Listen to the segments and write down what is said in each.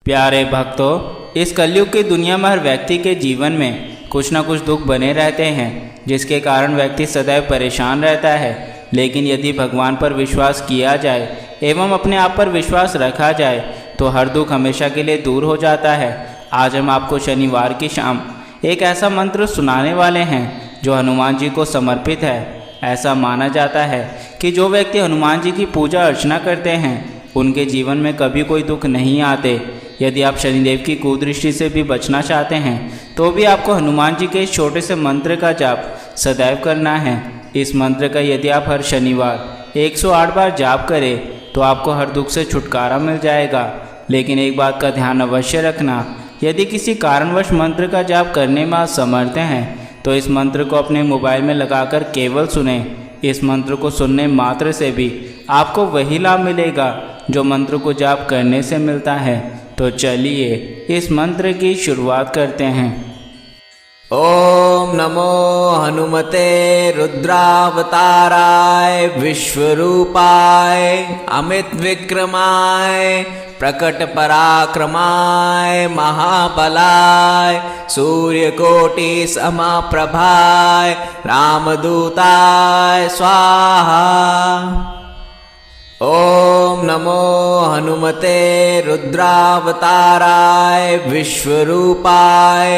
प्यारे भक्तों, इस कलयुग की दुनिया में हर व्यक्ति के जीवन में कुछ न कुछ दुख बने रहते हैं, जिसके कारण व्यक्ति सदैव परेशान रहता है। लेकिन यदि भगवान पर विश्वास किया जाए एवं अपने आप पर विश्वास रखा जाए तो हर दुख हमेशा के लिए दूर हो जाता है। आज हम आपको शनिवार की शाम एक ऐसा मंत्र सुनाने वाले हैं जो हनुमान जी को समर्पित है। ऐसा माना जाता है कि जो व्यक्ति हनुमान जी की पूजा अर्चना करते हैं उनके जीवन में कभी कोई दुख नहीं आते। यदि आप शनिदेव की कुदृष्टि से भी बचना चाहते हैं तो भी आपको हनुमान जी के इस छोटे से मंत्र का जाप सदैव करना है। इस मंत्र का यदि आप हर शनिवार 108 बार जाप करें तो आपको हर दुख से छुटकारा मिल जाएगा। लेकिन एक बात का ध्यान अवश्य रखना, यदि किसी कारणवश मंत्र का जाप करने में असमर्थ हैं तो इस मंत्र को अपने मोबाइल में लगाकर केवल सुने। इस मंत्र को सुनने मात्र से भी आपको वही लाभ मिलेगा जो मंत्र को जाप करने से मिलता है। तो चलिए इस मंत्र की शुरुआत करते हैं। ओम नमो हनुमते रुद्रावताराय विश्वरूपाय अमित विक्रमाय प्रकट पराक्रमाय महाबलाय सूर्यकोटि समप्रभाय रामदूताय स्वाहा। ओम नमो हनुमते रुद्रावताराय विश्वरूपाय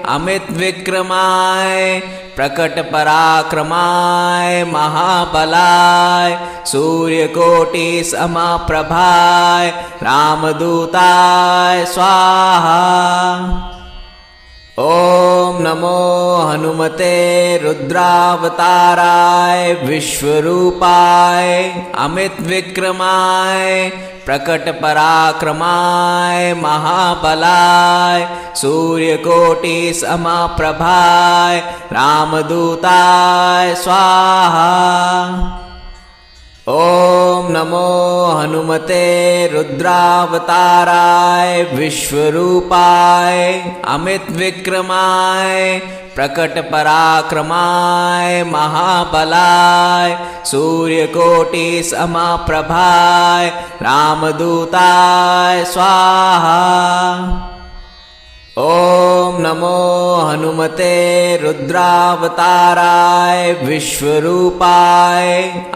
अमित विक्रमाय प्रकट पराक्रमाय महाबलाय सूर्यकोटि समप्रभाय रामदूताय स्वाहा। ओम नमो हनुमते रुद्रावताराय विश्वरूपाय अमित विक्रमाय प्रकट पराक्रमाय महाबलाय सूर्यकोटि समप्रभाय रामदूताय स्वाहा। ओम नमो हनुमते रुद्रावताराय विश्वरूपाय अमित विक्रमाय प्रकट पराक्रमाय महाबलाय सूर्यकोटि समप्रभाय रामदूताय स्वाहा। ओम नमो हनुमते रुद्रावताराय विश्वरूपाय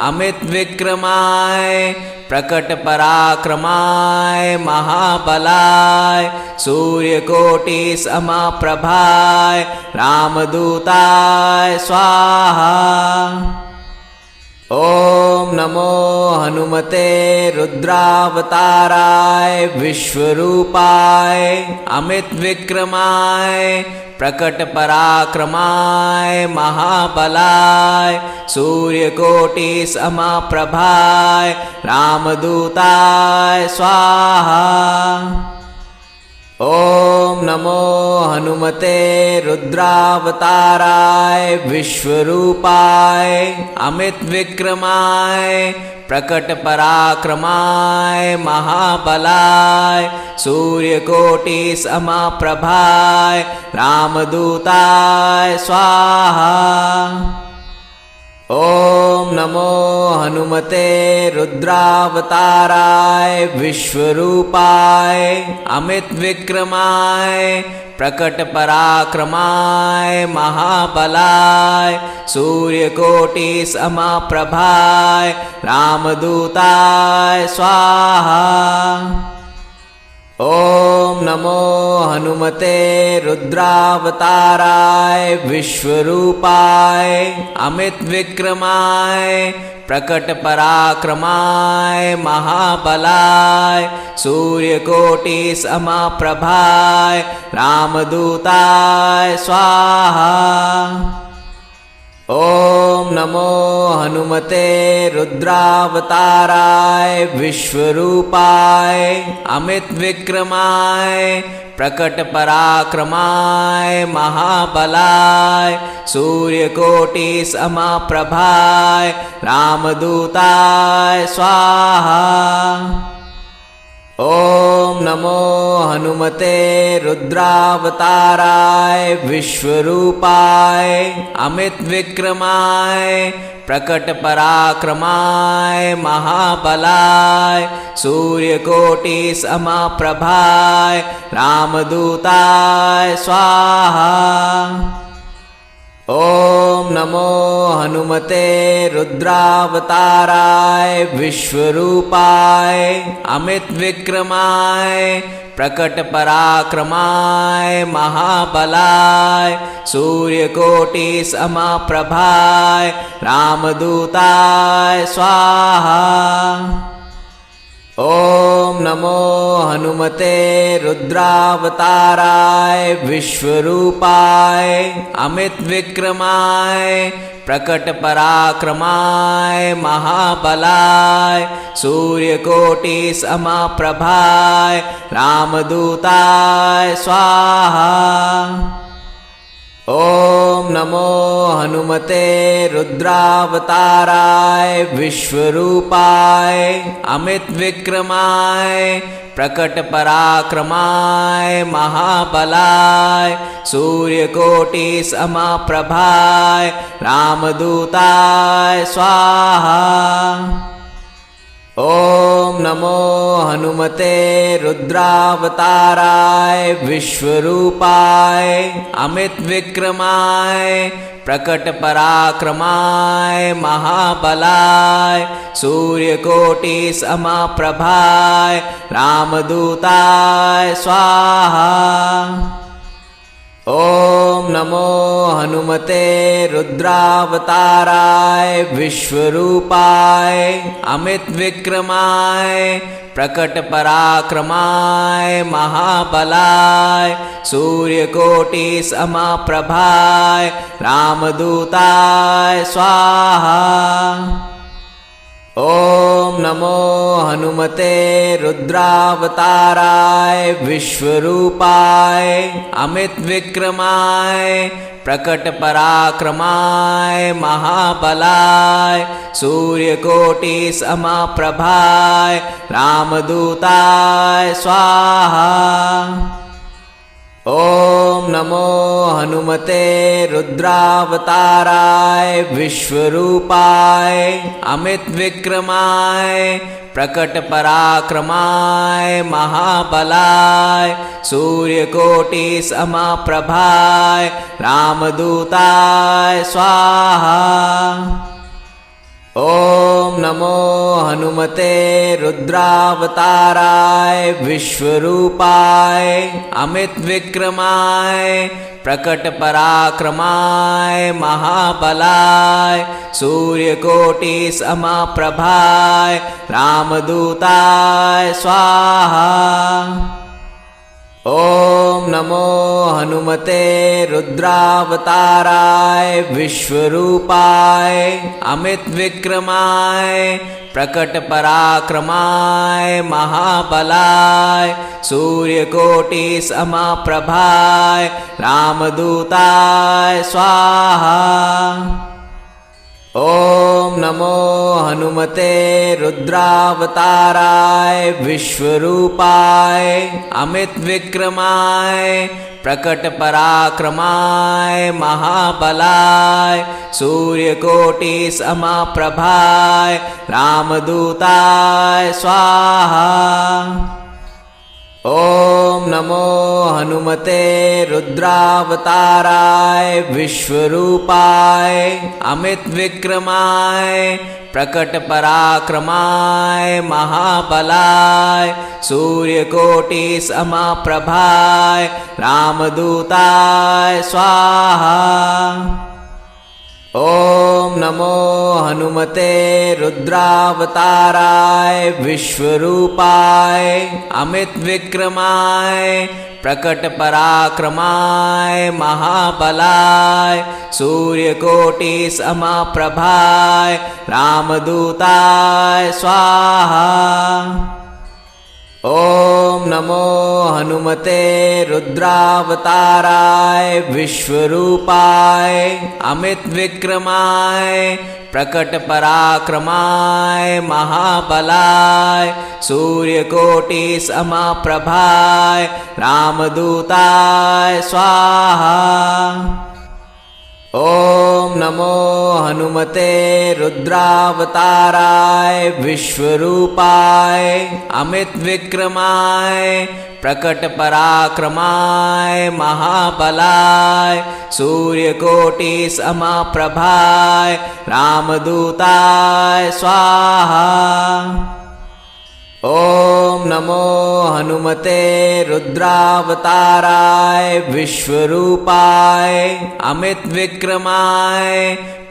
अमित विक्रमाय प्रकट पराक्रमाय महाबलाय सूर्यकोटि समप्रभाय रामदूताय स्वाहा। ओम नमो हनुमते रुद्रावताराय विश्वरूपाय अमित विक्रमाय प्रकट पराक्रमाय महाबलाय सूर्यकोटि समप्रभाय रामदूताय स्वाहा। ओम नमो हनुमते रुद्रावताराय विश्वरूपाय अमित विक्रमाय प्रकट पराक्रमाय महाबलाय सूर्यकोटि समप्रभाय रामदूताय स्वाहा। ओम नमो हनुमते रुद्रावताराय विश्वरूपाय अमित विक्रमाय प्रकट पराक्रमाय महाबलाय सूर्यकोटि समप्रभाय रामदूताय स्वाहा। ओम नमो हनुमते रुद्रावताराय विश्वरूपाय अमित विक्रमाय प्रकट पराक्रमाय महाबलाय सूर्यकोटि समप्रभाय रामदूताय स्वाहा। ओम नमो हनुमते रुद्रावताराय विश्वरूपाय अमित विक्रमाय प्रकट पराक्रमाय महाबलाय सूर्यकोटि समप्रभाय रामदूताय स्वाहा। ओम नमो हनुमते रुद्रावताराय विश्वरूपाय अमित विक्रमाय प्रकट पराक्रमाय महाबलाय सूर्यकोटि समप्रभाय रामदूताय स्वाहा। ओम नमो हनुमते रुद्रावताराय विश्वरूपाय अमित विक्रमाय प्रकट पराक्रमाय महाबलाय सूर्यकोटि समप्रभाय रामदूताय स्वाहा। ओम नमो हनुमते रुद्रावताराय विश्वरूपाय अमित विक्रमाय प्रकट पराक्रमाय महाबलाय सूर्यकोटि समप्रभाय रामदूताय स्वाहा। ओम नमो हनुमते रुद्रावताराय विश्वरूपाय अमित विक्रमाय प्रकट पराक्रमाय महाबलाय सूर्यकोटि समप्रभाय रामदूताय स्वाहा। ओम नमो हनुमते रुद्रावताराय विश्वरूपाय अमित विक्रमाय प्रकट पराक्रमाय महाबलाय सूर्यकोटि समप्रभाय रामदूताय स्वाहा। ओम नमो हनुमते रुद्रावताराय विश्वरूपाय अमित विक्रमाय प्रकट पराक्रमाय महाबलाय सूर्यकोटि समप्रभाय रामदूताय स्वाहा। ओम नमो हनुमते रुद्रावताराय विश्वरूपाय अमित विक्रमाय प्रकट पराक्रमाय महाबलाय सूर्यकोटि समप्रभाय रामदूताय स्वाहा। ओम नमो हनुमते रुद्रावताराय विश्वरूपाय अमित विक्रमाय प्रकट पराक्रमाय महाबलाय सूर्यकोटि समप्रभाय रामदूताय स्वाहा। ओम नमो हनुमते रुद्रावताराय विश्वरूपाय अमित विक्रमाय प्रकट पराक्रमाय महाबलाय सूर्यकोटि समप्रभाय रामदूताय स्वाहा। ओम नमो हनुमते रुद्रावताराय विश्वरूपाय अमित विक्रमाय प्रकट पराक्रमाय महाबलाय सूर्यकोटि समप्रभाय रामदूताय स्वाहा। ओम नमो हनुमते रुद्रावताराय विश्वरूपाय अमित विक्रमाय प्रकट पराक्रमाय महाबलाय सूर्यकोटि समप्रभाय रामदूताय स्वाहा। ओम नमो हनुमते रुद्रावताराय विश्वरूपाय अमित विक्रमाय प्रकट पराक्रमाय महाबलाय सूर्यकोटि समप्रभाय रामदूताय स्वाहा। ओम नमो हनुमते रुद्रावताराय विश्वरूपाय अमित विक्रमाय प्रकट पराक्रमाय महाबलाय सूर्यकोटि समप्रभाय रामदूताय स्वाहा। ओम नमो हनुमते रुद्रावताराय विश्वरूपाय अमित विक्रमाय प्रकट पराक्रमाय महाबलाय सूर्यकोटि समप्रभाय रामदूताय स्वाहा। ॐ नमो हनुमते रुद्रावताराय विश्वरूपाय अमितविक्रमाय प्रकटपराक्रमाय महाबलाय सूर्यकोटिसमप्रभाय रामदूताय स्वाहा। ॐ नमो हनुमते रुद्रावताराय विश्वरूपाय अमितविक्रमाय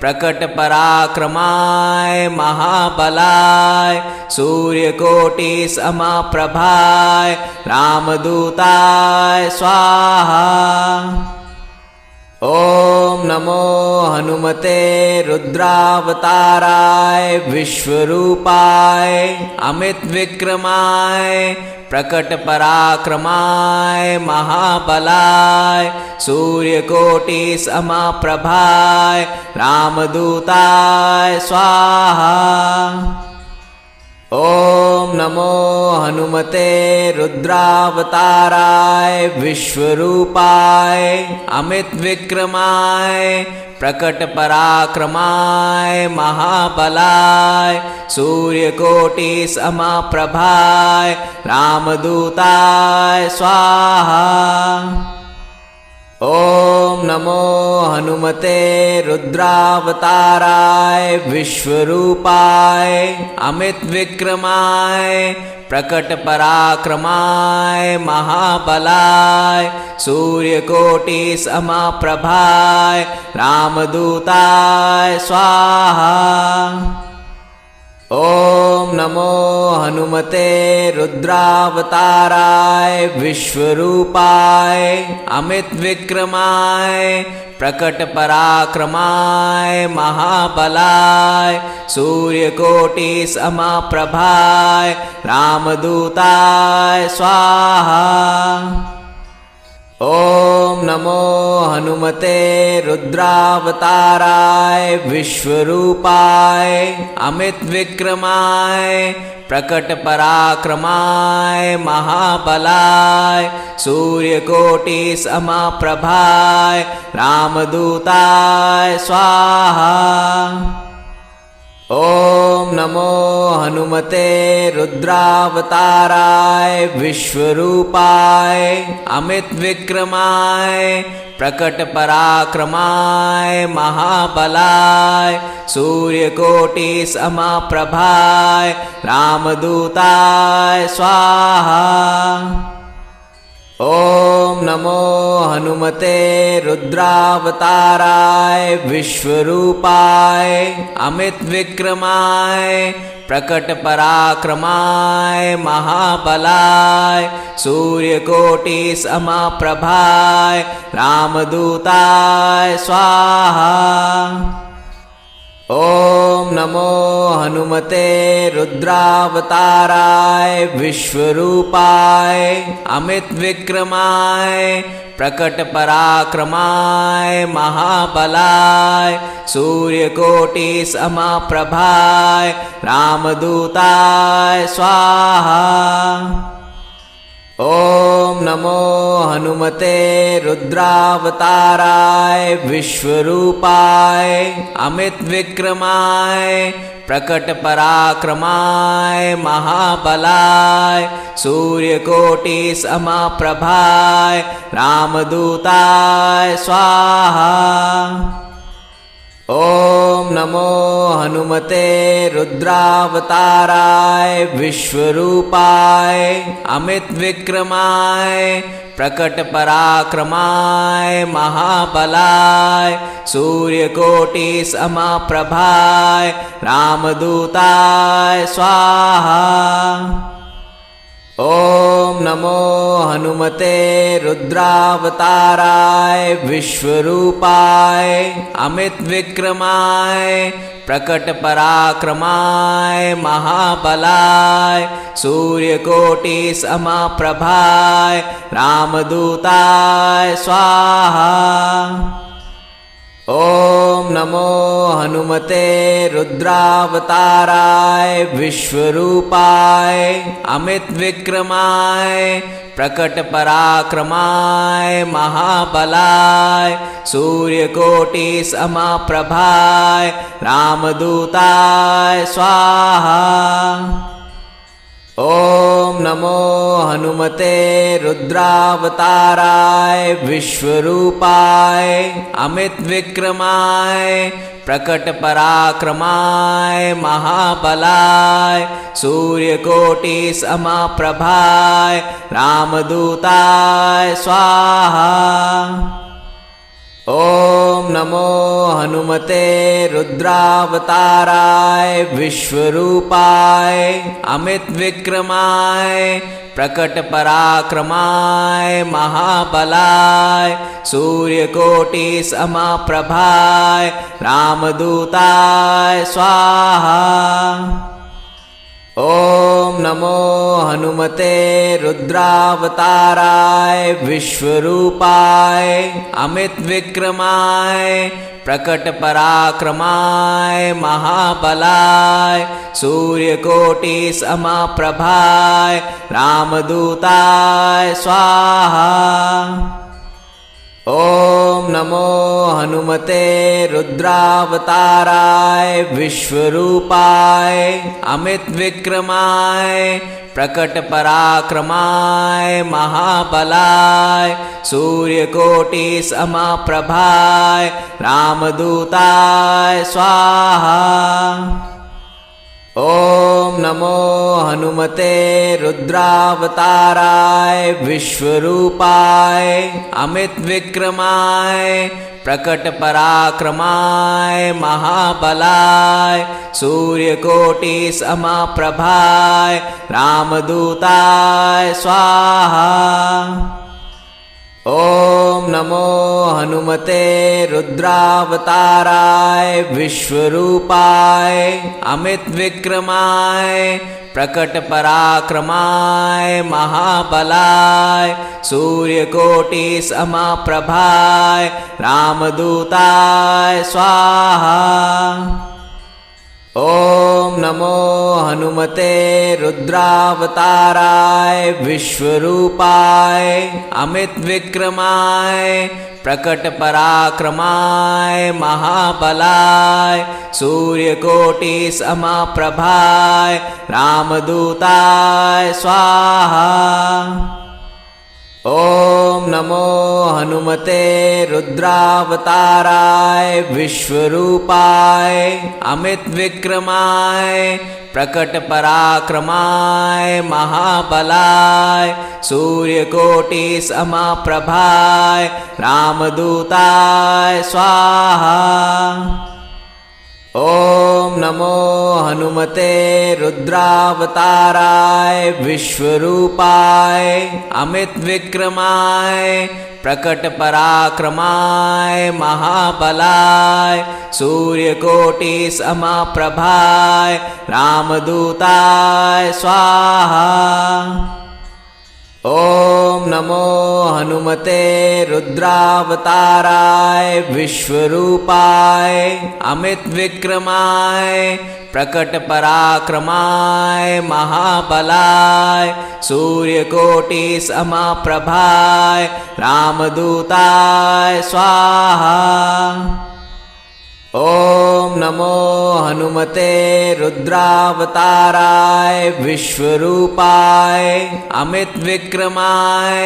प्रकटपराक्रमाय महाबलाय सूर्यकोटिसमप्रभाय रामदूताय स्वाहा। ॐ नमो हनुमते रुद्रावताराय विश्वरूपाय अमितविक्रमाय प्रकटपराक्रमाय महाबलाय सूर्यकोटिसमप्रभाय रामदूताय स्वाहा। ॐ नमो हनुमते रुद्रावताराय विश्वरूपाय अमितविक्रमाय प्रकटपराक्रमाय महाबलाय सूर्यकोटिसमप्रभाय रामदूताय स्वाहा। ॐ नमो हनुमते रुद्रावताराय विश्वरूपाय अमितविक्रमाय प्रकटपराक्रमाय महाबलाय सूर्यकोटिसमप्रभाय रामदूताय स्वाहा। ॐ नमो हनुमते रुद्रावताराय विश्वरूपाय अमितविक्रमाय प्रकटपराक्रमाय महाबलाय सूर्यकोटिसमप्रभाय रामदूताय स्वाहा। ॐ नमो हनुमते रुद्रावताराय विश्वरूपाय अमितविक्रमाय प्रकटपराक्रमाय महाबलाय सूर्यकोटिसमप्रभाय रामदूताय स्वाहा। ॐ नमो हनुमते रुद्रावताराय विश्वरूपाय अमितविक्रमाय प्रकटपराक्रमाय महाबलाय सूर्यकोटिसमप्रभाय रामदूताय स्वाहा। ॐ नमो हनुमते रुद्रावताराय विश्वरूपाय अमितविक्रमाय प्रकटपराक्रमाय महाबलाय सूर्यकोटिसमप्रभाय रामदूताय स्वाहा। ॐ नमो हनुमते रुद्रावताराय विश्वरूपाय अमितविक्रमाय प्रकटपराक्रमाय महाबलाय सूर्यकोटिसमप्रभाय रामदूताय स्वाहा। ॐ नमो हनुमते रुद्रावताराय विश्वरूपाय अमितविक्रमाय प्रकटपराक्रमाय महाबलाय सूर्यकोटिसमप्रभाय रामदूताय स्वाहा। ॐ नमो हनुमते रुद्रावताराय विश्वरूपाय अमितविक्रमाय प्रकटपराक्रमाय महाबलाय सूर्यकोटिसमप्रभाय रामदूताय स्वाहा। ॐ नमो हनुमते रुद्रावताराय विश्वरूपाय अमितविक्रमाय प्रकटपराक्रमाय महाबलाय सूर्यकोटिसमप्रभाय रामदूताय स्वाहा। ॐ नमो हनुमते रुद्रावताराय विश्वरूपाय अमितविक्रमाय प्रकट पराक्रमाय महाबलाय सूर्यकोटि समप्रभाय रामदूताय स्वाहा। ओम नमो हनुमते रुद्रावताराय विश्वरूपाय अमित विक्रमाय प्रकट पराक्रमाय महाबलाय सूर्यकोटि समप्रभाय रामदूताय स्वाहा। ओम नमो हनुमते रुद्रावताराय विश्वरूपाय अमित विक्रमाय प्रकट पराक्रमाय महाबलाय सूर्यकोटि समप्रभाय रामदूताय स्वाहा। ओम नमो हनुमते रुद्रावताराय विश्वरूपाय अमित विक्रमाय प्रकट पराक्रमाय महाबलाय सूर्यकोटि समप्रभाय रामदूताय स्वाहा। ओम नमो हनुमते रुद्रावताराय विश्वरूपाय अमित विक्रमाय प्रकट पराक्रमाय महाबलाय सूर्यकोटि समप्रभाय रामदूताय स्वाहा। ओम नमो हनुमते रुद्रावताराय विश्वरूपाय अमित विक्रमाय प्रकट पराक्रमाय महाबलाय सूर्यकोटि समप्रभाय रामदूताय स्वाहा। ओम नमो हनुमते रुद्रावताराय विश्वरूपाय अमित विक्रमाय प्रकट पराक्रमाय महाबलाय सूर्यकोटि समप्रभाय रामदूताय स्वाहा। ओम नमो हनुमते रुद्रावताराय विश्वरूपाय अमित विक्रमाय प्रकट पराक्रमाय महाबलाय सूर्यकोटि समप्रभाय रामदूताय स्वाहा। ओम नमो हनुमते रुद्रावताराय विश्वरूपाय अमित विक्रमाय प्रकट पराक्रमाय महाबलाय सूर्यकोटि समप्रभाय रामदूताय स्वाहा। ओम नमो हनुमते रुद्रावताराय विश्वरूपाय अमित विक्रमाय प्रकट पराक्रमाय महाबलाय सूर्यकोटि समप्रभाय रामदूताय स्वाहा। ओम नमो हनुमते रुद्रावताराय विश्वरूपाय अमित विक्रमाय प्रकट पराक्रमाय महाबलाय सूर्यकोटि समप्रभाय रामदूताय स्वाहा। ओम नमो हनुमते रुद्रावताराय विश्वरूपाय अमित विक्रमाय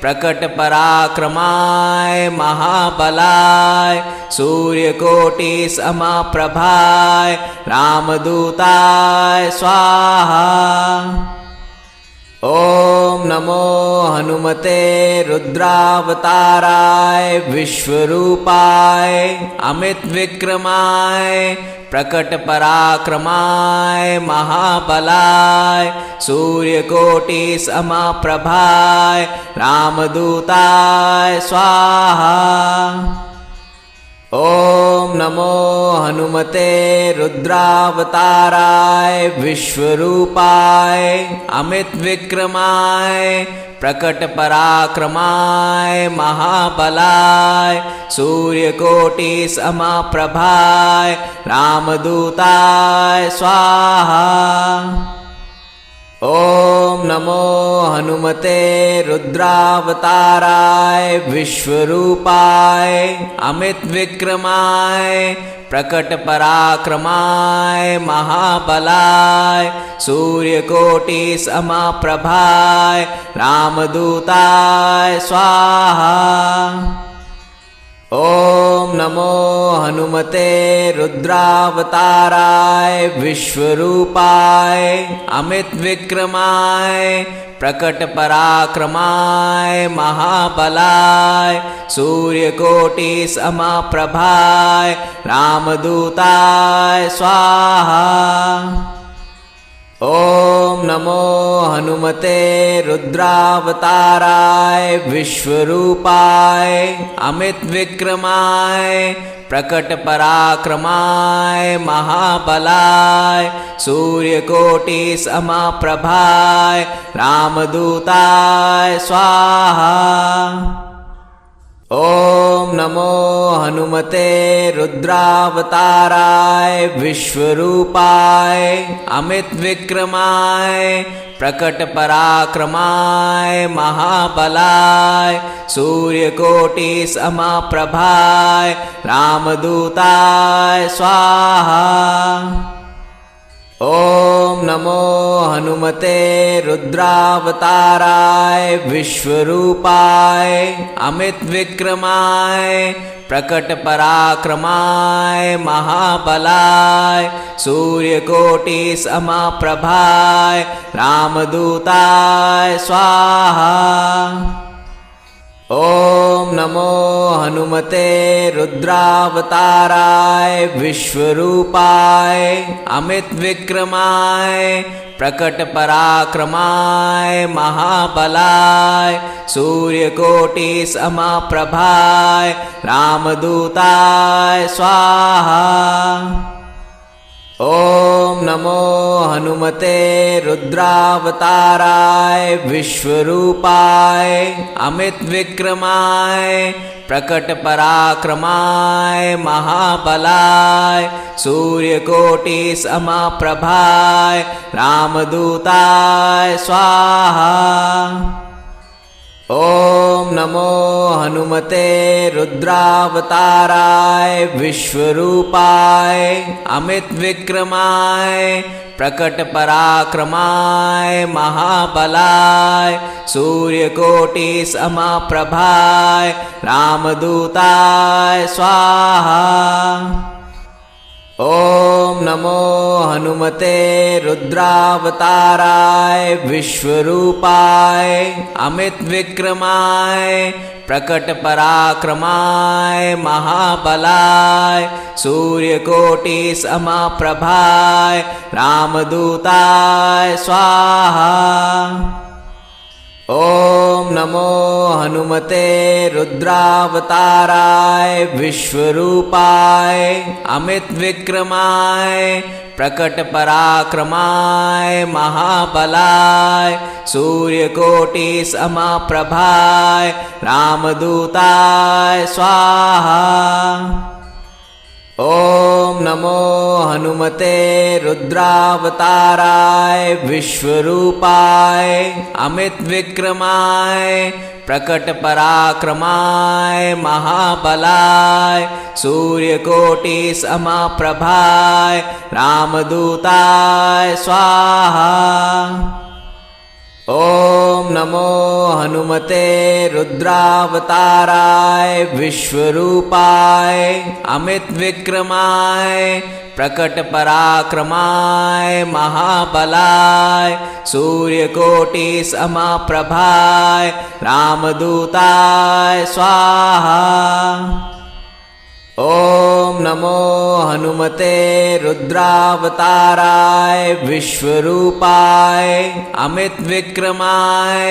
प्रकट पराक्रमाय महाबलाय सूर्यकोटि समप्रभाय रामदूताय स्वाहा। ओम नमो हनुमते रुद्रावताराय विश्वरूपाय अमित विक्रमाय प्रकट पराक्रमाय महाबलाय सूर्यकोटि समप्रभाय रामदूताय स्वाहा। ओम नमो हनुमते रुद्रावताराय विश्वरूपाय अमित विक्रमाय प्रकट पराक्रमाय महाबलाय सूर्यकोटि समप्रभाय रामदूताय स्वाहा। ओम नमो हनुमते रुद्रावताराय विश्वरूपाय अमितविक्रमाय प्रकटपराक्रमाय महाबलाय सूर्यकोटिसमप्रभाय रामदूताय स्वाहा। ॐ नमो हनुमते रुद्रावताराय विश्वरूपाय अमितविक्रमाय प्रकटपराक्रमाय महाबलाय सूर्यकोटिसमप्रभाय रामदूताय स्वाहा। ॐ नमो हनुमते रुद्रावताराय विश्वरूपाय अमितविक्रमाय प्रकटपराक्रमाय महाबलाय सूर्यकोटिसमप्रभाय रामदूताय स्वाहा। ॐ नमो हनुमते रुद्रावताराय विश्वरूपाय अमितविक्रमाय प्रकटपराक्रमाय महाबलाय सूर्यकोटिसमप्रभाय रामदूताय स्वाहा। ॐ नमो हनुमते रुद्रावताराय विश्वरूपाय अमितविक्रमाय प्रकटपराक्रमाय महाबलाय सूर्यकोटिसमप्रभाय रामदूताय स्वाहा। ॐ नमो हनुमते रुद्रावताराय विश्वरूपाय अमितविक्रमाय प्रकटपराक्रमाय महाबलाय सूर्यकोटिसमप्रभाय रामदूताय स्वाहा। ॐ नमो हनुमते रुद्रावताराय विश्वरूपाय अमितविक्रमाय प्रकटपराक्रमाय महाबलाय सूर्यकोटिसमप्रभाय रामदूताय स्वाहा। ॐ नमो हनुमते रुद्रावताराय विश्वरूपाय अमितविक्रमाय प्रकटपराक्रमाय महाबलाय सूर्यकोटिसमप्रभाय रामदूताय स्वाहा। ॐ नमो हनुमते रुद्रावताराय विश्वरूपाय अमितविक्रमाय प्रकटपराक्रमाय महाबलाय सूर्यकोटिसमप्रभाय रामदूताय स्वाहा। ॐ नमो हनुमते रुद्रावताराय विश्वरूपाय अमितविक्रमाय प्रकटपराक्रमाय महाबलाय सूर्यकोटिसमप्रभाय रामदूताय स्वाहा। ॐ नमो हनुमते रुद्रावताराय विश्वरूपाय अमितविक्रमाय प्रकटपराक्रमाय महाबलाय सूर्यकोटिसमप्रभाय रामदूताय स्वाहा। ॐ नमो हनुमते रुद्रावताराय विश्वरूपाय अमितविक्रमाय प्रकटपराक्रमाय महाबलाय सूर्यकोटिसमप्रभाय रामदूताय स्वाहा। ॐ नमो हनुमते रुद्रावताराय विश्वरूपाय अमितविक्रमाय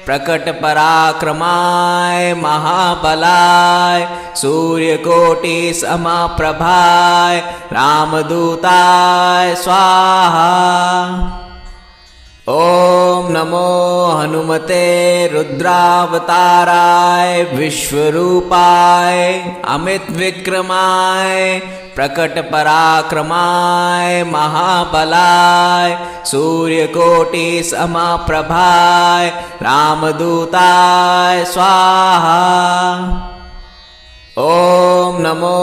प्रकटपराक्रमाय महाबलाय सूर्यकोटिसमप्रभाय रामदूताय स्वाहा। ॐ नमो हनुमते रुद्रावताराय विश्वरूपाय अमितविक्रमाय प्रकट पराक्रमाय महाबलाय सूर्यकोटि समप्रभाय रामदूताय स्वाहा। ओम नमो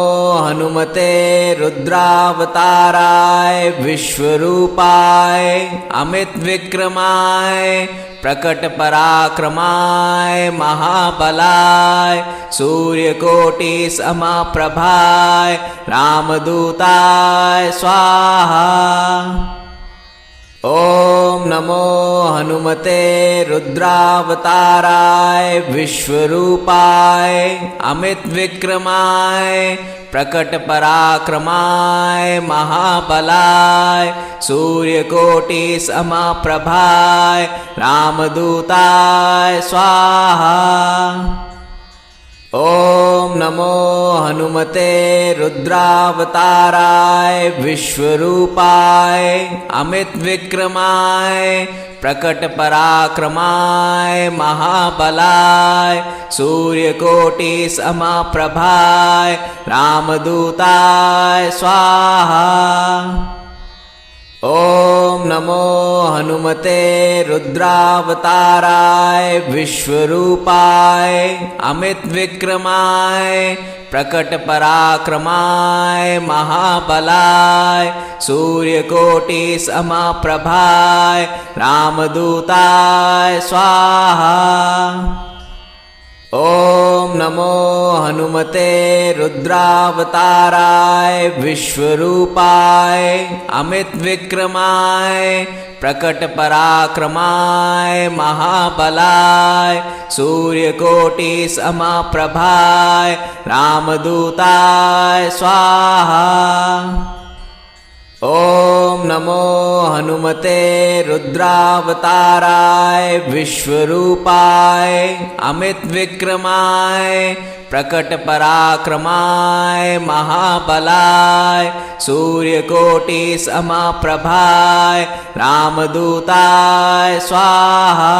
हनुमते रुद्रावताराय विश्वरूपाय अमित विक्रमाय प्रकट पराक्रमाय महाबलाय सूर्यकोटि समप्रभाय रामदूताय स्वाहा। ओम नमो हनुमते रुद्रावताराय विश्वरूपाय अमित विक्रमाय प्रकट पराक्रमाय महाबलाय सूर्यकोटि समप्रभाय रामदूताय स्वाहा। ओम नमो हनुमते रुद्रावताराय विश्वरूपाय अमित विक्रमाय प्रकट पराक्रमाय महाबलाय सूर्यकोटि समप्रभाय रामदूताय स्वाहा। ओम नमो हनुमते रुद्रावताराय विश्वरूपाय अमित विक्रमाय प्रकट पराक्रमाय महाबलाय सूर्यकोटि समप्रभाय रामदूताय स्वाहा। ओम नमो हनुमते रुद्रावताराय विश्वरूपाय अमित विक्रमाय प्रकट पराक्रमाय महाबलाय सूर्यकोटि समप्रभाय रामदूताय स्वाहा। ओम नमो हनुमते रुद्रावताराय विश्वरूपाय अमित विक्रमाय प्रकट पराक्रमाय महाबलाय सूर्यकोटि समप्रभाय रामदूताय स्वाहा।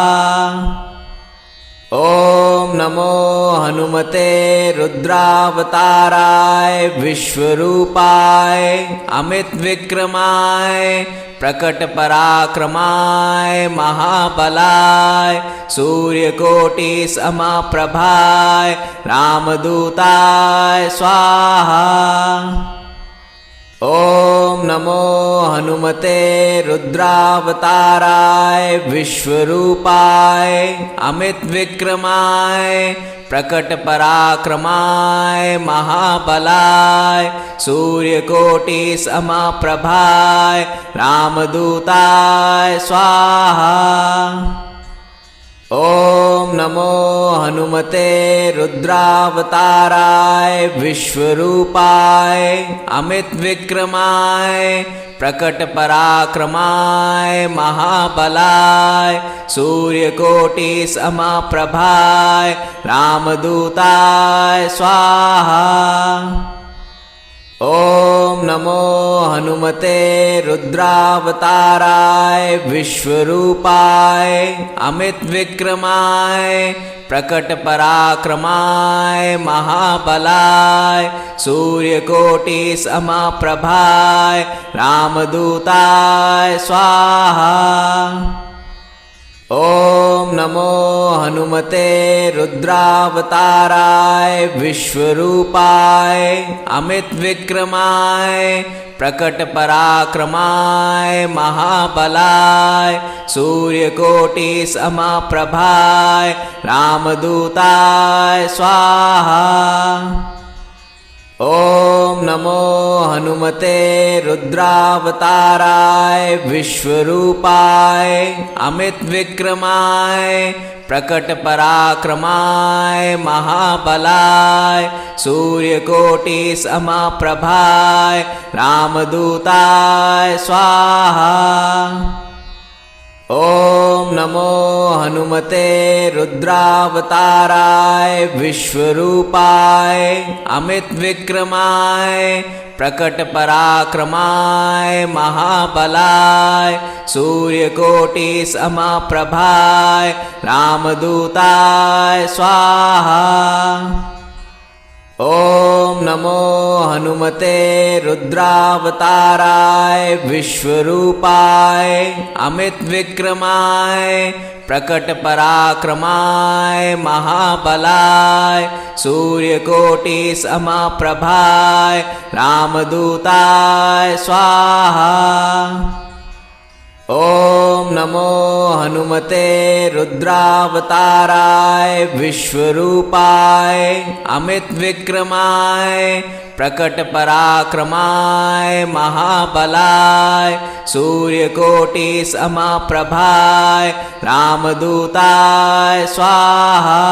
ओम नमो हनुमते रुद्रावताराय विश्वरूपाय अमित विक्रमाय प्रकट पराक्रमाय महाबलाय सूर्यकोटि समप्रभाय रामदूताय स्वाहा। ओम नमो हनुमते रुद्रावताराय विश्वरूपाय अमित विक्रमाय प्रकट पराक्रमाय महाबलाय सूर्यकोटि समप्रभाय रामदूताय स्वाहा। ओम नमो हनुमते रुद्रावताराय विश्वरूपाय अमित विक्रमाय प्रकट पराक्रमाय महाबलाय सूर्यकोटि समप्रभाय रामदूताय स्वाहा। ओम नमो हनुमते रुद्रावताराय विश्वरूपाय अमित विक्रमाय प्रकट पराक्रमाय महाबलाय सूर्यकोटि समप्रभाय रामदूताय स्वाहा। ओम नमो हनुमते रुद्रावताराय विश्वरूपाय अमित विक्रमाय प्रकट पराक्रमाय महाबलाय सूर्यकोटि समप्रभाय रामदूताय स्वाहा। ओम नमो हनुमते रुद्रावताराय विश्वरूपाय अमित विक्रमाय प्रकट पराक्रमाय महाबलाय सूर्यकोटि समप्रभाय रामदूताय स्वाहा। ओम नमो हनुमते रुद्रावताराय विश्वरूपाय अमित विक्रमाय प्रकट पराक्रमाय महाबलाय सूर्यकोटि समप्रभाय रामदूताय स्वाहा। ॐ नमो हनुमते रुद्रावताराय विश्वरूपाय अमितविक्रमाय प्रकटपराक्रमाय महाबलाय सूर्यकोटिसमप्रभाय रामदूताय स्वाहा। ॐ नमो हनुमते रुद्रावताराय विश्वरूपाय अमितविक्रमाय प्रकटपराक्रमाय महाबलाय सूर्यकोटिसमप्रभाय रामदूताय स्वाहा।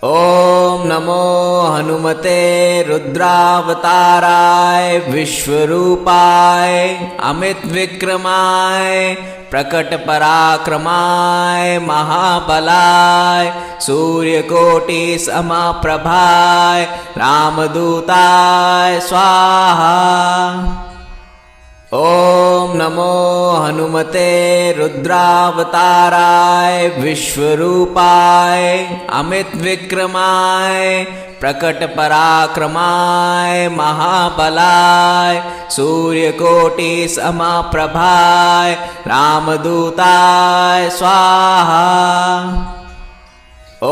ॐ नमो हनुमते रुद्रावताराय विश्वरूपाय अमितविक्रमाय प्रकटपराक्रमाय महाबलाय सूर्यकोटिसमप्रभाय रामदूताय स्वाहा। ॐ नमो हनुमते रुद्रावताराय विश्वरूपाय अमितविक्रमाय प्रकटपराक्रमाय महाबलाय सूर्यकोटिसमप्रभाय रामदूताय स्वाहा। ॐ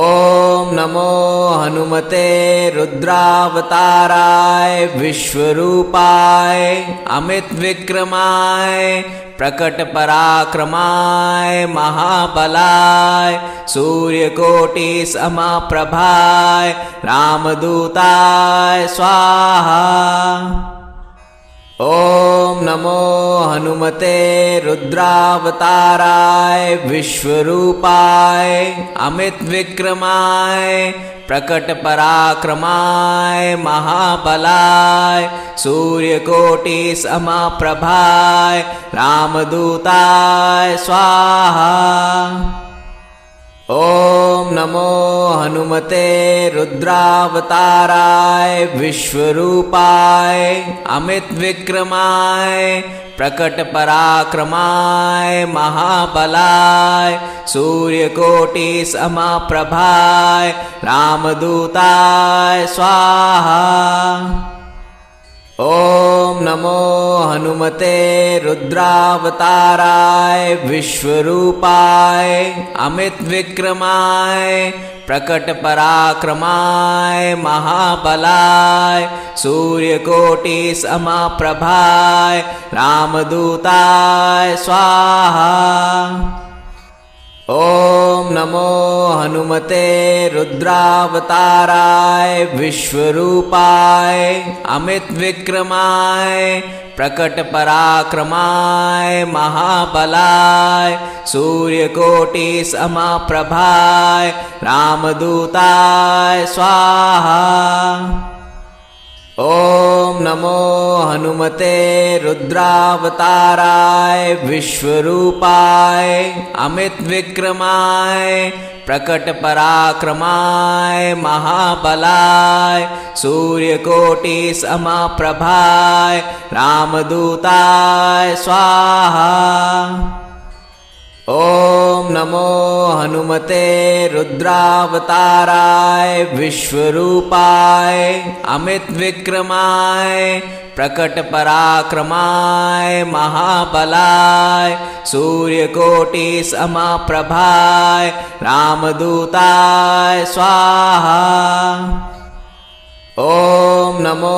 नमो हनुमते रुद्रावताराय विश्वरूपाय अमितविक्रमाय प्रकटपराक्रमाय महाबलाय सूर्यकोटिसमप्रभाय रामदूताय स्वाहा। ॐ नमो हनुमते रुद्रावताराय विश्वरूपाय अमितविक्रमाय प्रकटपराक्रमाय महाबलाय सूर्यकोटिसमप्रभाय रामदूताय स्वाहा। ॐ नमो हनुमते रुद्रावताराय विश्वरूपाय अमितविक्रमाय प्रकटपराक्रमाय महाबलाय सूर्यकोटिसमप्रभाय रामदूताय स्वाहा। ॐ नमो हनुमते रुद्रावताराय विश्वरूपाय अमितविक्रमाय प्रकटपराक्रमाय महाबलाय सूर्यकोटिसमप्रभाय रामदूताय स्वाहा। ॐ नमो हनुमते रुद्रावताराय विश्वरूपाय अमितविक्रमाय प्रकटपराक्रमाय महाबलाय सूर्यकोटिसमप्रभाय रामदूताय स्वाहा। ॐ नमो हनुमते रुद्रावताराय विश्वरूपाय अमितविक्रमाय प्रकटपराक्रमाय महाबलाय सूर्यकोटिसमप्रभाय रामदूताय स्वाहा। ॐ नमो हनुमते रुद्रावताराय विश्वरूपाय अमितविक्रमाय प्रकटपराक्रमाय महाबलाय सूर्यकोटिसमप्रभाय रामदूताय स्वाहा। ॐ नमो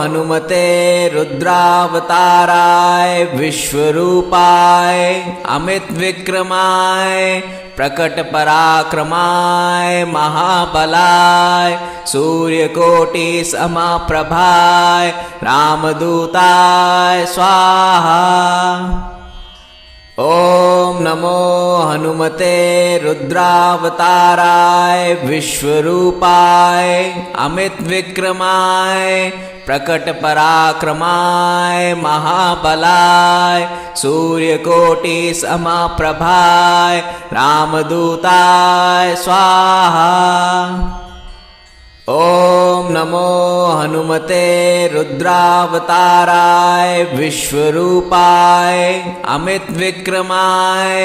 हनुमते रुद्रावताराय विश्वरूपाय अमितविक्रमाय प्रकटपराक्रमाय महाबलाय सूर्यकोटिसमप्रभाय रामदूताय स्वाहा। ॐ नमो हनुमते रुद्रावताराय विश्वरूपाय अमितविक्रमाय प्रकटपराक्रमाय महाबलाय सूर्यकोटिसमप्रभाय रामदूताय स्वाहा। ॐ नमो हनुमते रुद्रावताराय विश्वरूपाय अमितविक्रमाय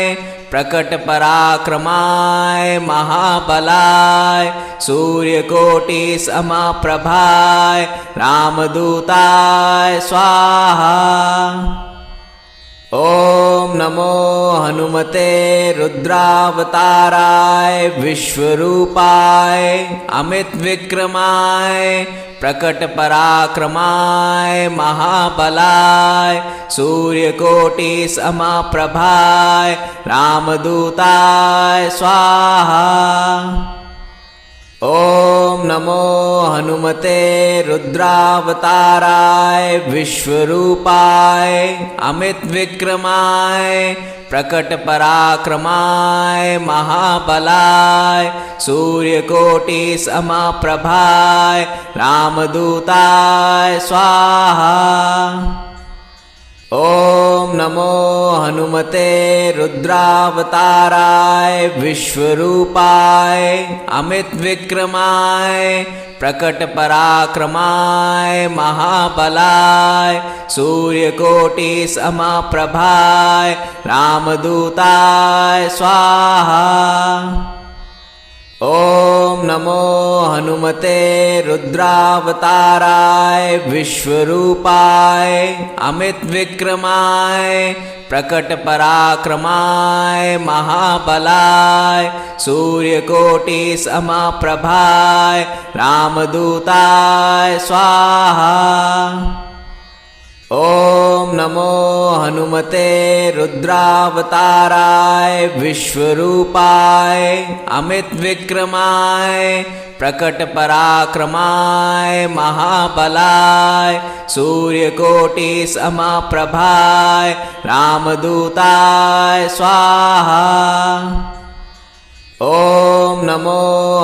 प्रकटपराक्रमाय महाबलाय सूर्यकोटिसमप्रभाय रामदूताय स्वाहा। ॐ नमो हनुमते रुद्रावताराय विश्वरूपाय अमितविक्रमाय प्रकटपराक्रमाय महाबलाय सूर्यकोटिसमप्रभाय रामदूताय स्वाहा। ॐ नमो हनुमते रुद्रावताराय विश्वरूपाय अमितविक्रमाय प्रकटपराक्रमाय महाबलाय सूर्यकोटिसमप्रभाय रामदूताय स्वाहा। ॐ नमो हनुमते रुद्रावताराय विश्वरूपाय अमितविक्रमाय प्रकटपराक्रमाय महाबलाय सूर्यकोटिसमप्रभाय रामदूताय स्वाहा। ॐ नमो हनुमते रुद्रावताराय विश्वरूपाय अमितविक्रमाय प्रकटपराक्रमाय महाबलाय सूर्यकोटिसमप्रभाय रामदूताय स्वाहा। ॐ नमो हनुमते रुद्रावताराय विश्वरूपाय अमितविक्रमाय प्रकटपराक्रमाय महाबलाय सूर्यकोटिसमप्रभाय रामदूताय स्वाहा। ॐ नमो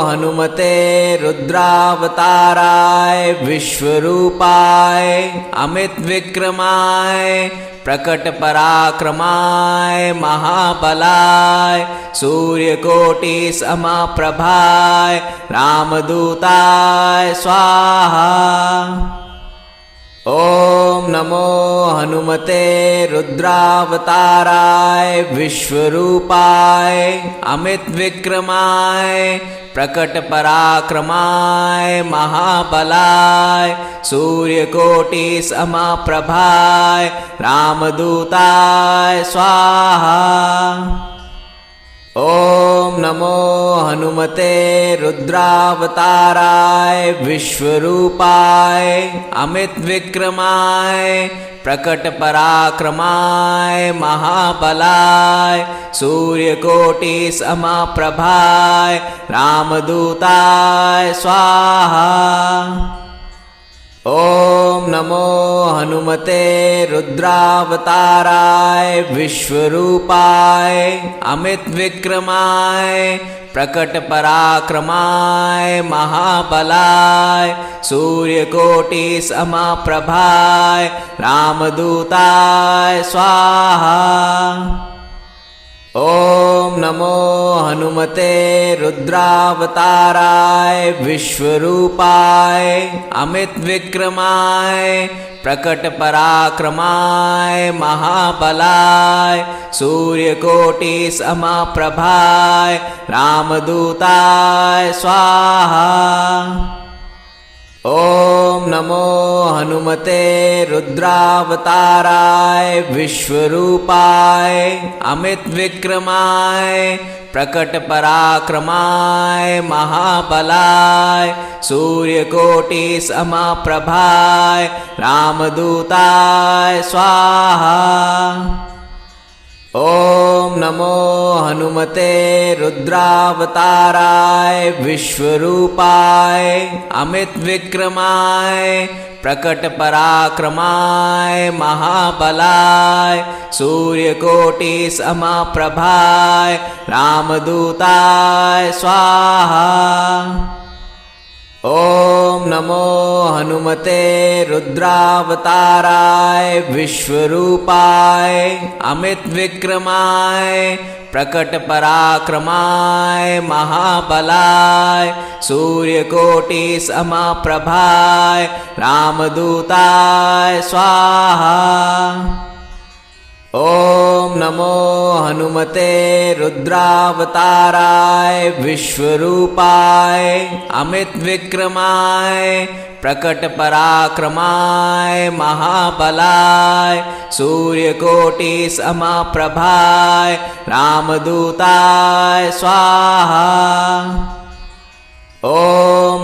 हनुमते रुद्रावताराय विश्वरूपाय अमितविक्रमाय प्रकटपराक्रमाय महाबलाय सूर्यकोटिसमप्रभाय रामदूताय स्वाहा। ॐ नमो हनुमते रुद्रावताराय विश्वरूपाय अमितविक्रमाय प्रकटपराक्रमाय महाबलाय सूर्यकोटिसमप्रभाय रामदूताय स्वाहा। ॐ नमो हनुमते रुद्रावताराय विश्वरूपाय अमितविक्रमाय प्रकटपराक्रमाय महाबलाय सूर्यकोटिसमप्रभाय रामदूताय स्वाहा। ॐ नमो हनुमते रुद्रावताराय विश्वरूपाय अमितविक्रमाय प्रकटपराक्रमाय महाबलाय सूर्यकोटिसमप्रभाय रामदूताय स्वाहा। ॐ नमो हनुमते रुद्रावताराय विश्वरूपाय अमितविक्रमाय प्रकटपराक्रमाय महाबलाय सूर्यकोटिसमप्रभाय रामदूताय स्वाहा। ॐ नमो हनुमते रुद्रावताराय विश्वरूपाय अमितविक्रमाय प्रकटपराक्रमाय महाबलाय सूर्यकोटिसमप्रभाय रामदूताय स्वाहा। ॐ नमो हनुमते रुद्रावताराय विश्वरूपाय अमितविक्रमाय प्रकटपराक्रमाय महाबलाय सूर्यकोटिसमप्रभाय रामदूताय स्वाहा। ॐ नमो हनुमते रुद्रावताराय विश्वरूपाय अमितविक्रमाय प्रकटपराक्रमाय महाबलाय सूर्यकोटिसमप्रभाय रामदूताय स्वाहा। ॐ नमो हनुमते रुद्रावताराय विश्वरूपाय अमितविक्रमाय प्रकटपराक्रमाय महाबलाय सूर्यकोटिसमप्रभाय रामदूताय स्वाहा। ॐ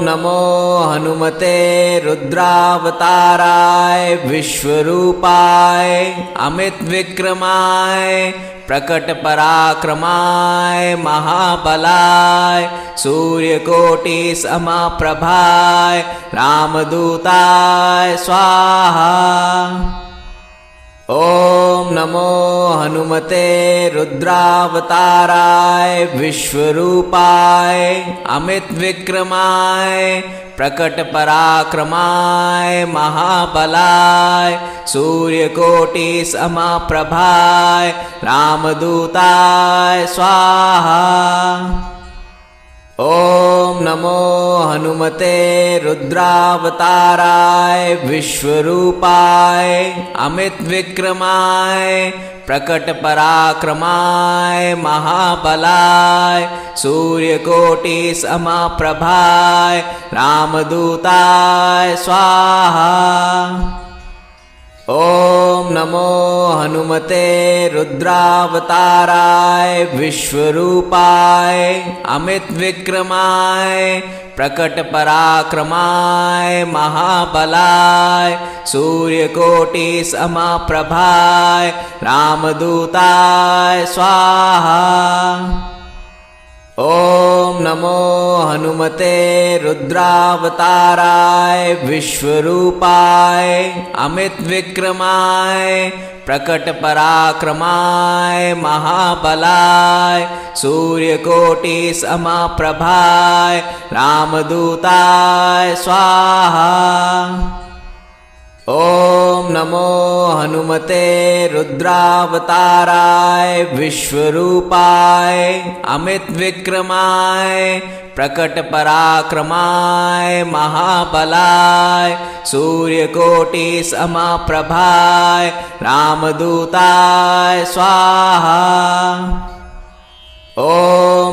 नमो हनुमते रुद्रावताराय विश्वरूपाय अमितविक्रमाय प्रकटपराक्रमाय महाबलाय सूर्यकोटिसमप्रभाय रामदूताय स्वाहा। ॐ नमो हनुमते रुद्रावताराय विश्वरूपाय अमितविक्रमाय प्रकटपराक्रमाय महाबलाय सूर्यकोटिसमप्रभाय रामदूताय स्वाहा। ॐ नमो हनुमते रुद्रावताराय विश्वरूपाय अमितविक्रमाय प्रकटपराक्रमाय महाबलाय सूर्यकोटिसमप्रभाय रामदूताय स्वाहा। ॐ नमो हनुमते रुद्रावताराय विश्वरूपाय अमितविक्रमाय प्रकटपराक्रमाय महाबलाय सूर्यकोटिसमप्रभाय रामदूताय स्वाहा। ॐ नमो हनुमते रुद्रावताराय विश्वरूपाय अमितविक्रमाय प्रकटपराक्रमाय महाबलाय सूर्यकोटिसमप्रभाय रामदूताय स्वाहा। ॐ नमो हनुमते रुद्रावताराय विश्वरूपाय अमितविक्रमाय प्रकटपराक्रमाय महाबलाय सूर्यकोटिसमप्रभाय रामदूताय स्वाहा। ॐ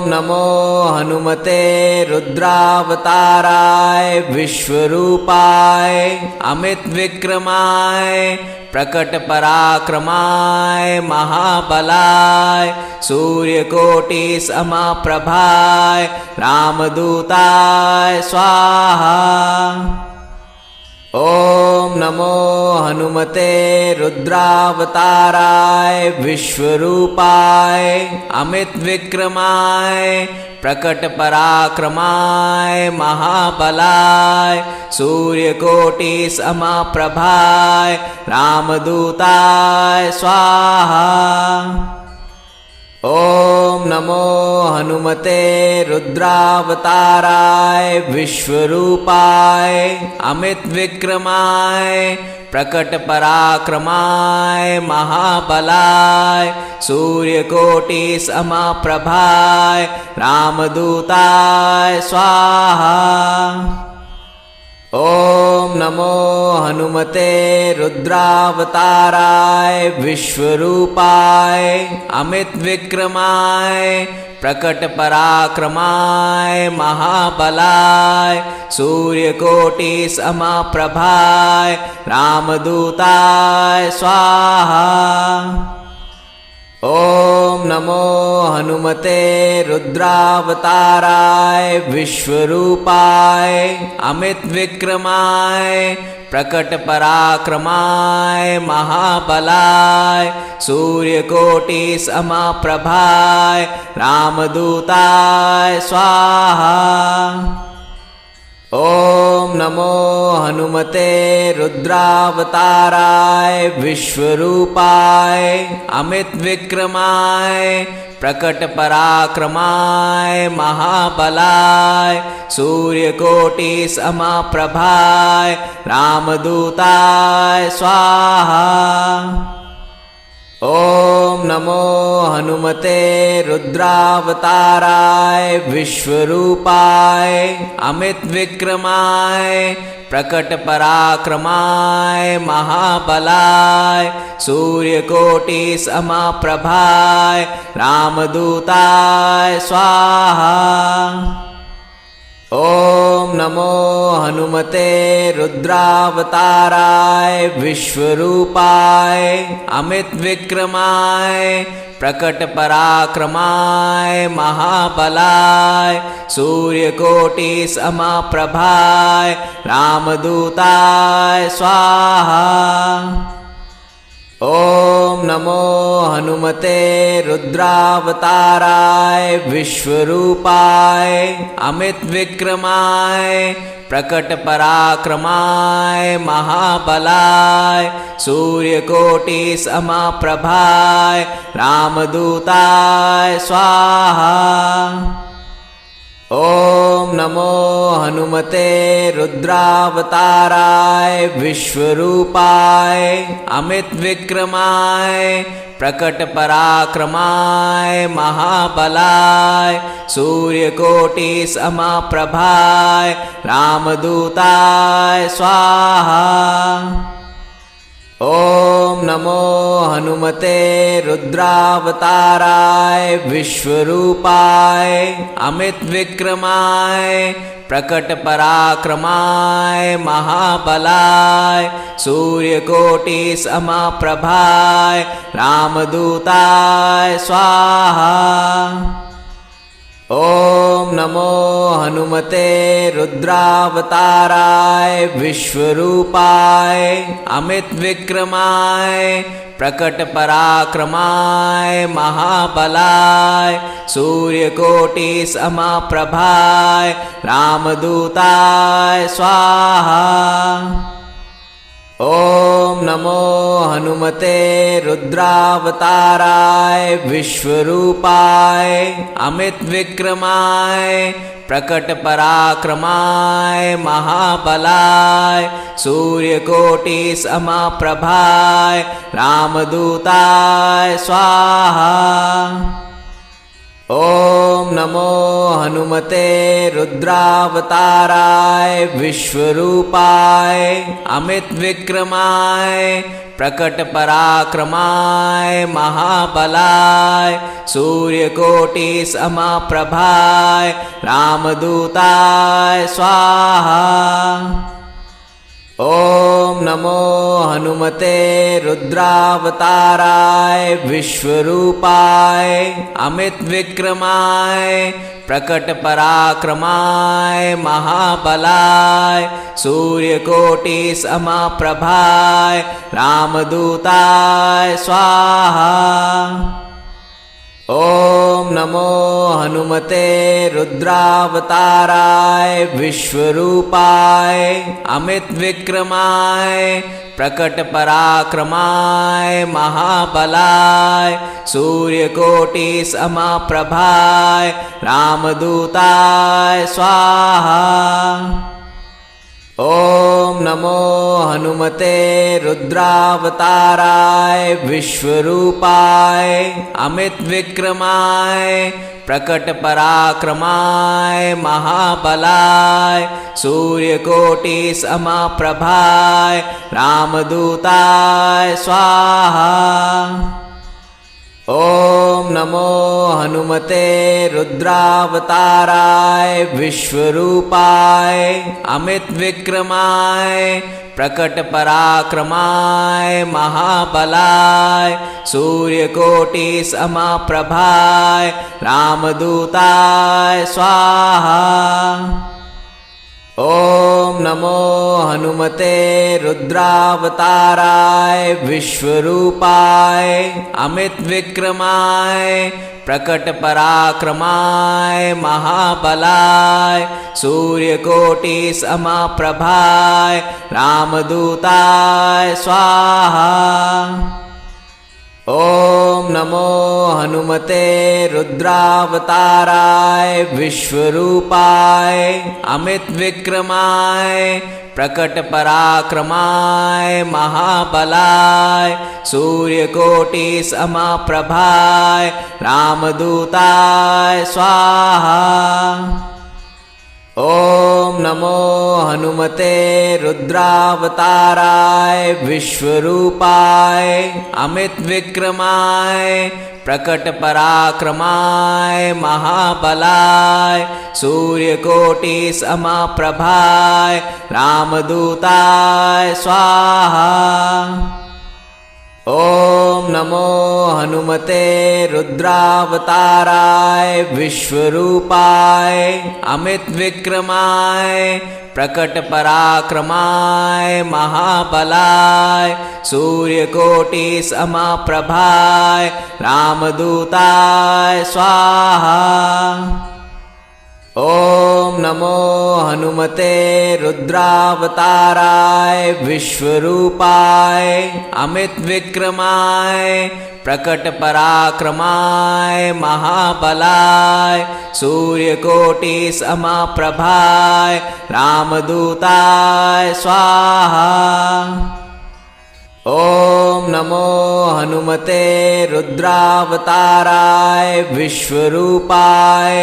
नमो हनुमते रुद्रावताराय विश्वरूपाय अमितविक्रमाय प्रकटपराक्रमाय महाबलाय सूर्यकोटिसमप्रभाय रामदूताय स्वाहा। ॐ नमो हनुमते रुद्रावताराय विश्वरूपाय अमितविक्रमाय प्रकटपराक्रमाय महाबलाय सूर्यकोटिसमप्रभाय रामदूताय स्वाहा। ॐ नमो हनुमते रुद्रावताराय विश्वरूपाय अमितविक्रमाय प्रकटपराक्रमाय महाबलाय सूर्यकोटिसमप्रभाय रामदूताय स्वाहा। ॐ नमो हनुमते रुद्रावताराय विश्वरूपाय अमितविक्रमाय प्रकटपराक्रमाय महाबलाय सूर्यकोटिसमप्रभाय रामदूताय स्वाहा। ॐ नमो हनुमते रुद्रावताराय विश्वरूपाय अमितविक्रमाय प्रकटपराक्रमाय महाबलाय सूर्यकोटिसमप्रभाय रामदूताय स्वाहा। ॐ नमो हनुमते रुद्रावताराय विश्वरूपाय अमितविक्रमाय प्रकट पराक्रमाय महाबलाय सूर्यकोटि समप्रभाय रामदूताय स्वाहा। ओम नमो हनुमते रुद्रावताराय विश्वरूपाय अमित विक्रमाय प्रकट पराक्रमाय महाबलाय सूर्यकोटि समप्रभाय रामदूताय स्वाहा। ओम नमो हनुमते रुद्रावताराय विश्वरूपाय अमित विक्रमाय प्रकट पराक्रमाय महाबलाय सूर्यकोटि समप्रभाय रामदूताय स्वाहा। ओम नमो हनुमते रुद्रावताराय विश्वरूपाय अमित विक्रमाय प्रकट पराक्रमाय महाबलाय सूर्यकोटि समप्रभाय रामदूताय स्वाहा। ओम नमो हनुमते रुद्रावताराय विश्वरूपाय अमित विक्रमाय प्रकट पराक्रमाय महाबलाय सूर्यकोटि समप्रभाय रामदूताय स्वाहा। ओम नमो हनुमते रुद्रावताराय विश्वरूपाय अमित विक्रमाय प्रकट पराक्रमाय महाबलाय सूर्यकोटि समप्रभाय रामदूताय स्वाहा। ओम नमो हनुमते रुद्रावताराय विश्वरूपाय अमित विक्रमाय प्रकट पराक्रमाय महाबलाय सूर्यकोटि समप्रभाय रामदूताय स्वाहा। ओम नमो हनुमते रुद्रावताराय विश्वरूपाय अमित विक्रमाय प्रकट पराक्रमाय महाबलाय सूर्यकोटि समप्रभाय रामदूताय स्वाहा। ओम नमो हनुमते रुद्रावताराय विश्वरूपाय अमित विक्रमाय प्रकट पराक्रमाय महाबलाय सूर्यकोटि समप्रभाय रामदूताय स्वाहा। ओम नमो हनुमते रुद्रावताराय विश्वरूपाय अमित विक्रमाय प्रकट पराक्रमाय महाबलाय सूर्यकोटि समप्रभाय रामदूताय स्वाहा। ओम नमो हनुमते रुद्रावताराय विश्वरूपाय अमित विक्रमाय प्रकट पराक्रमाय महाबलाय सूर्यकोटि समप्रभाय रामदूताय स्वाहा। ओम नमो हनुमते रुद्रावताराय विश्वरूपाय अमित विक्रमाय प्रकट पराक्रमाय महाबलाय सूर्यकोटि समप्रभाय रामदूताय स्वाहा। ओम नमो हनुमते रुद्रावताराय विश्वरूपाय अमित विक्रमाय प्रकट पराक्रमाय महाबलाय सूर्यकोटि समप्रभाय रामदूताय स्वाहा। ओम नमो हनुमते रुद्रावताराय विश्वरूपाय अमित विक्रमाय प्रकट पराक्रमाय महाबलाय सूर्यकोटि समप्रभाय रामदूताय स्वाहा। ॐ नमो हनुमते रुद्रावताराय विश्वरूपाय अमितविक्रमाय प्रकटपराक्रमाय महाबलाय सूर्यकोटिसमप्रभाय रामदूताय स्वाहा। ॐ नमो हनुमते रुद्रावताराय विश्वरूपाय अमितविक्रमाय प्रकटपराक्रमाय महाबलाय सूर्यकोटिसमप्रभाय रामदूताय स्वाहा। ॐ नमो हनुमते रुद्रावताराय विश्वरूपाय अमितविक्रमाय प्रकटपराक्रमाय महाबलाय सूर्यकोटिसमप्रभाय रामदूताय स्वाहा। ॐ नमो हनुमते रुद्रावताराय विश्वरूपाय अमितविक्रमाय प्रकटपराक्रमाय महाबलाय सूर्यकोटिसमप्रभाय रामदूताय स्वाहा। ॐ नमो हनुमते रुद्रावताराय विश्वरूपाय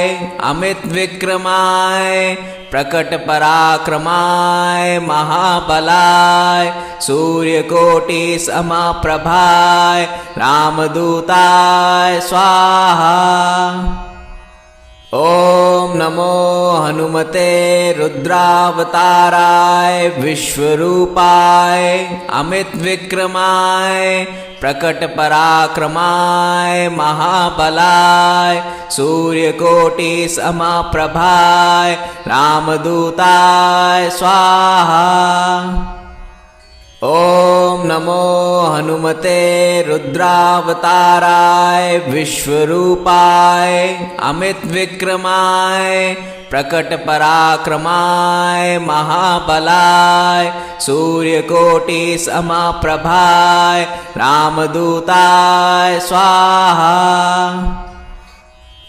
अमितविक्रमाय प्रकटपराक्रमाय महाबलाय सूर्यकोटिसमप्रभाय रामदूताय स्वाहा। ॐ नमो हनुमते रुद्रावताराय विश्वरूपाय अमितविक्रमाय प्रकटपराक्रमाय महाबलाय सूर्यकोटिसमप्रभाय रामदूताय स्वाहा। ॐ नमो हनुमते रुद्रावताराय विश्वरूपाय अमितविक्रमाय प्रकटपराक्रमाय महाबलाय सूर्यकोटिसमप्रभाय रामदूताय स्वाहा।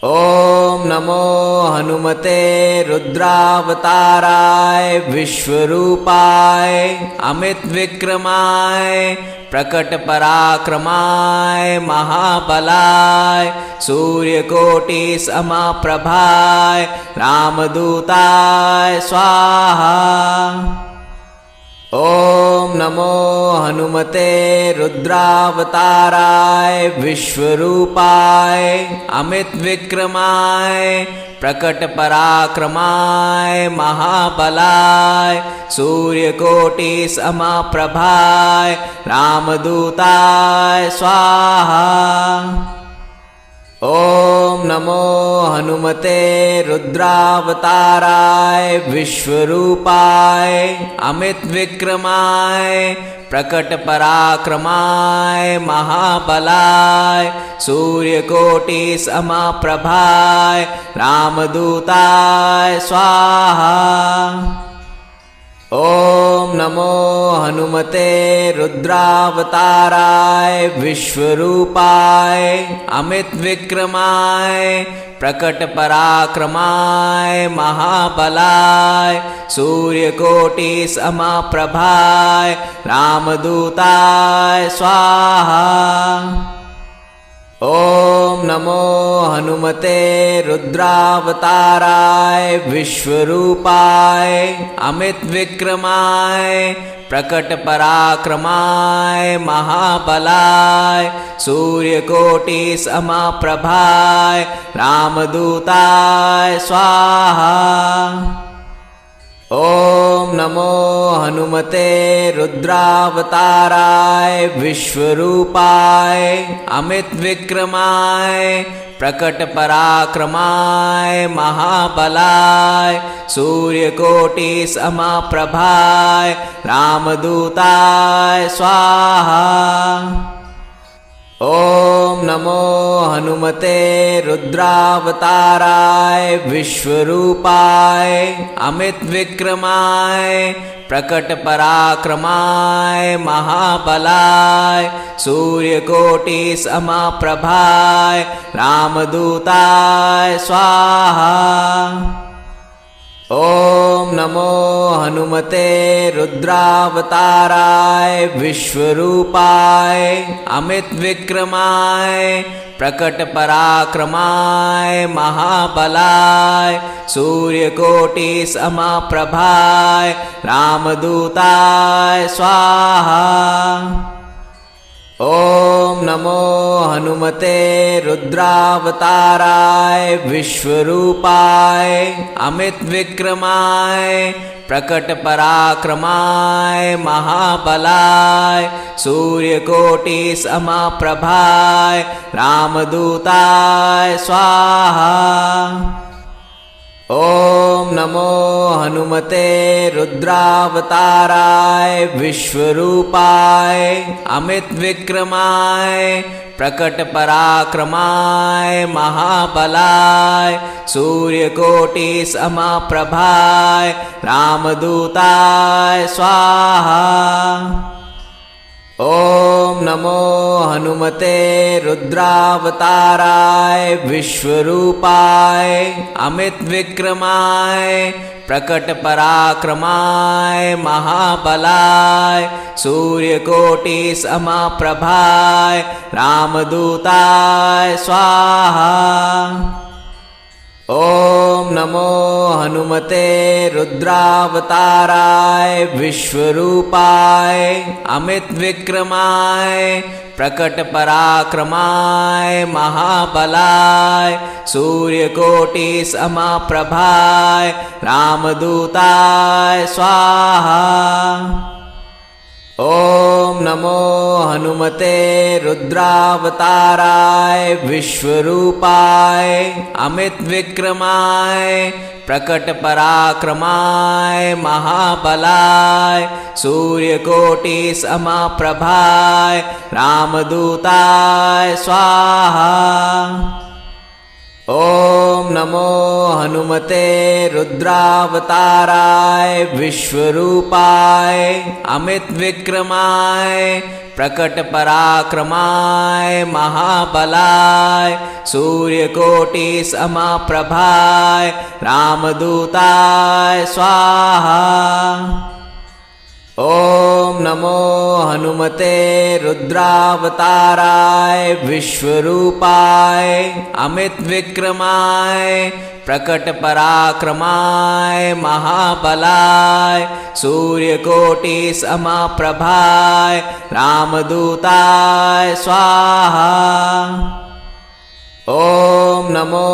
ॐ नमो हनुमते रुद्रावताराय विश्वरूपाय अमितविक्रमाय प्रकटपराक्रमाय महाबलाय सूर्यकोटिसमप्रभाय रामदूताय स्वाहा। ॐ नमो हनुमते रुद्रावताराय विश्वरूपाय अमितविक्रमाय प्रकटपराक्रमाय महाबलाय सूर्यकोटिसमप्रभाय रामदूताय स्वाहा। ॐ नमो हनुमते रुद्रावताराय विश्वरूपाय अमितविक्रमाय प्रकटपराक्रमाय महाबलाय सूर्यकोटिसमप्रभाय रामदूताय स्वाहा। ॐ नमो हनुमते रुद्रावताराय विश्वरूपाय अमितविक्रमाय प्रकटपराक्रमाय महाबलाय सूर्यकोटिसमप्रभाय रामदूताय स्वाहा। ॐ नमो हनुमते रुद्रावताराय विश्वरूपाय अमितविक्रमाय प्रकटपराक्रमाय महाबलाय सूर्यकोटिसमप्रभाय रामदूताय स्वाहा। ॐ नमो हनुमते रुद्रावताराय विश्वरूपाय अमितविक्रमाय प्रकटपराक्रमाय महाबलाय सूर्यकोटिसमप्रभाय रामदूताय स्वाहा। ॐ नमो हनुमते रुद्रावताराय विश्वरूपाय अमितविक्रमाय प्रकट पराक्रमाय महाबलाय सूर्यकोटि समप्रभाय रामदूताय स्वाहा। ओम नमो हनुमते रुद्रावताराय विश्वरूपाय अमित विक्रमाय प्रकट पराक्रमाय महाबलाय सूर्यकोटि समप्रभाय रामदूताय स्वाहा। ओम नमो हनुमते रुद्रावताराय विश्वरूपाय अमित विक्रमाय प्रकट पराक्रमाय महाबलाय सूर्यकोटि समप्रभाय रामदूताय स्वाहा। ओम नमो हनुमते रुद्रावताराय विश्वरूपाय अमित विक्रमाय प्रकट पराक्रमाय महाबलाय सूर्यकोटि समप्रभाय रामदूताय स्वाहा। ओम नमो हनुमते रुद्रावताराय विश्वरूपाय अमित विक्रमाय प्रकट पराक्रमाय महाबलाय सूर्यकोटि समप्रभाय रामदूताय स्वाहा। ओम नमो हनुमते रुद्रावताराय विश्वरूपाय अमित विक्रमाय प्रकट पराक्रमाय महाबलाय सूर्यकोटि समप्रभाय रामदूताय स्वाहा। ओम नमो हनुमते रुद्रावताराय विश्वरूपाय अमित विक्रमाय प्रकट पराक्रमाय महाबलाय सूर्यकोटि समप्रभाय रामदूताय स्वाहा। ओम नमो हनुमते रुद्रावताराय विश्वरूपाय अमित विक्रमाय प्रकट पराक्रमाय महाबलाय सूर्यकोटि समप्रभाय रामदूताय स्वाहा। ओम नमो हनुमते रुद्रावताराय विश्वरूपाय अमित विक्रमाय प्रकट पराक्रमाय महाबलाय सूर्यकोटि समप्रभाय रामदूताय स्वाहा। ओम नमो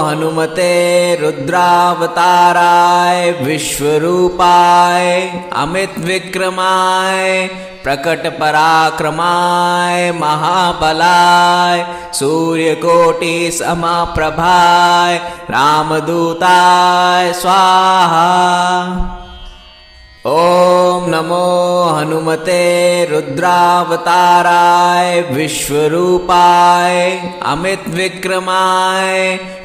हनुमते रुद्रावताराय विश्वरूपाय अमित विक्रमाय प्रकट पराक्रमाय महाबलाय सूर्यकोटि समप्रभाय रामदूताय स्वाहा। ओम नमो हनुमते रुद्रावताराय विश्वरूपाय अमित विक्रमाय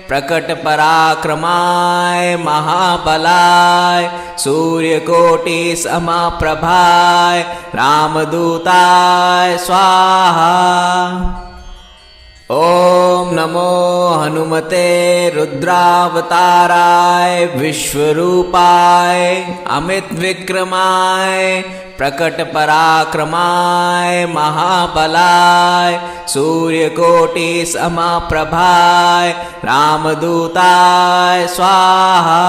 प्रकट पराक्रमाय महाबलाय सूर्यकोटि समप्रभाय रामदूताय स्वाहा। ओम नमो हनुमते रुद्रावताराय विश्वरूपाय अमित विक्रमाय प्रकट पराक्रमाय महाबलाय सूर्यकोटि समप्रभाय रामदूताय स्वाहा।